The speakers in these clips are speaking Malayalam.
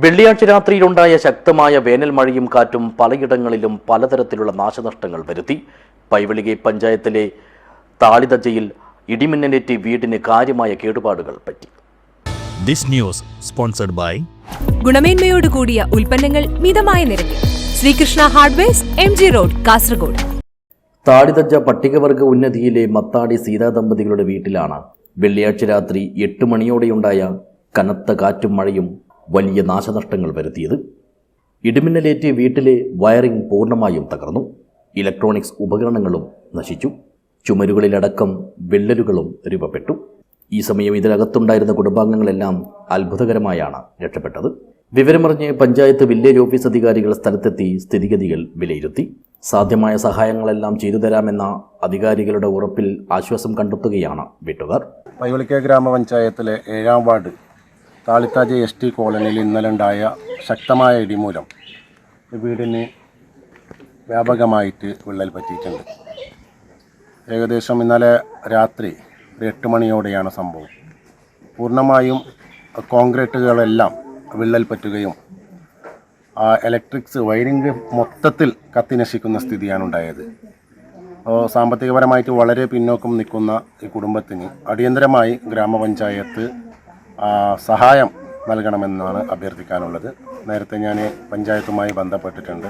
വെള്ളിയാഴ്ച രാത്രിയിലുണ്ടായ ശക്തമായ വേനൽ മഴയും കാറ്റും പലയിടങ്ങളിലും പലതരത്തിലുള്ള നാശനഷ്ടങ്ങൾ വരുത്തി. പൈവളികെ പഞ്ചായത്തിലെ താളിതജ്ജയിൽ ഇടിമിന്നലേറ്റ് വീടിന് കാര്യമായ കേടുപാടുകൾ പറ്റി. ദിസ് ന്യൂസ് സ്പോൺസർഡ് ബൈ ഗുണമേന്മയോട് കൂടിയ ഉൽപ്പന്നങ്ങൾ മിതമായ നിരക്കിൽ Sreekrishna hardwares, MG road, Kasaragod. താളിതജ്ജ പട്ടികവർഗ ഉന്നതിയിലെ മത്താടി സീതാ ദമ്പതികളുടെ വീട്ടിലാണ് വെള്ളിയാഴ്ച രാത്രി 8 മണിയോടെയുണ്ടായ കനത്ത കാറ്റും മഴയും വലിയ നാശനഷ്ടങ്ങൾ വരുത്തിയത്. ഇടിമിന്നലേറ്റ് വീട്ടിലെ വയറിംഗ് പൂർണ്ണമായും തകർന്നു. ഇലക്ട്രോണിക്സ് ഉപകരണങ്ങളും നശിച്ചു. ചുമരുകളിലടക്കം വിള്ളലുകളും രൂപപ്പെട്ടു. ഈ സമയം ഇതിനകത്തുണ്ടായിരുന്ന കുടുംബാംഗങ്ങളെല്ലാം അത്ഭുതകരമായാണ് രക്ഷപ്പെട്ടത്. വിവരമറിഞ്ഞ് പഞ്ചായത്ത് വില്ലേജ് ഓഫീസ് അധികാരികൾ സ്ഥലത്തെത്തി സ്ഥിതിഗതികൾ വിലയിരുത്തി. സാധ്യമായ സഹായങ്ങളെല്ലാം ചെയ്തു തരാമെന്ന അധികാരികളുടെ ഉറപ്പിൽ ആശ്വാസം കണ്ടെത്തുകയാണ് വീട്ടുകാർ. പൈവളിക്ക ഗ്രാമപഞ്ചായത്തിലെ 7-ാം വാർഡ് താളിത്താജ ST കോളനിയിൽ ഇന്നലെ ഉണ്ടായ ശക്തമായ ഇടിമൂലം വീടിന് വ്യാപകമായിട്ട് വിള്ളൽ പറ്റിയിട്ടുണ്ട്. ഏകദേശം ഇന്നലെ രാത്രി 8 മണിയോടെയാണ് സംഭവം. പൂർണ്ണമായും കോൺക്രീറ്റുകളെല്ലാം വിള്ളൽ പറ്റുകയും ഇലക്ട്രിക്സ് വയറിംഗ് മൊത്തത്തിൽ കത്തിനശിക്കുന്ന സ്ഥിതിയാണ് ഉണ്ടായത്. സാമ്പത്തികപരമായിട്ട് വളരെ പിന്നോക്കം നിൽക്കുന്ന ഈ കുടുംബത്തിന് അടിയന്തരമായി ഗ്രാമപഞ്ചായത്ത് സഹായം നൽകണമെന്നാണ് അഭ്യർത്ഥിക്കാനുള്ളത്. നേരത്തെ ഞാൻ പഞ്ചായത്തുമായി ബന്ധപ്പെട്ടിട്ടുണ്ട്.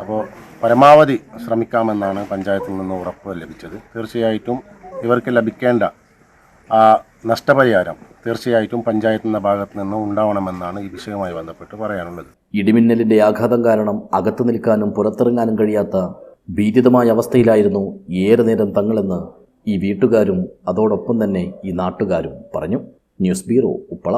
അപ്പോൾ പരമാവധി ശ്രമിക്കാമെന്നാണ് പഞ്ചായത്തിൽ നിന്ന് ഉറപ്പ് ലഭിച്ചത്. തീർച്ചയായിട്ടും ഇവർക്ക് ലഭിക്കേണ്ട നഷ്ടപരിഹാരം തീർച്ചയായിട്ടും പഞ്ചായത്തിൻ്റെ ഭാഗത്ത് നിന്ന് ഉണ്ടാവണമെന്നാണ് ഈ വിഷയവുമായി ബന്ധപ്പെട്ട് പറയാനുള്ളത്. ഇടിമിന്നലിന്റെ ആഘാതം കാരണം അകത്തു നിൽക്കാനും പുറത്തിറങ്ങാനും കഴിയാത്ത ഭീതിതമായ അവസ്ഥയിലായിരുന്നു ഏറെ നേരം തങ്ങളെന്ന് ഈ വീട്ടുകാരും അതോടൊപ്പം തന്നെ ഈ നാട്ടുകാരും പറഞ്ഞു. News bureau, Uppala.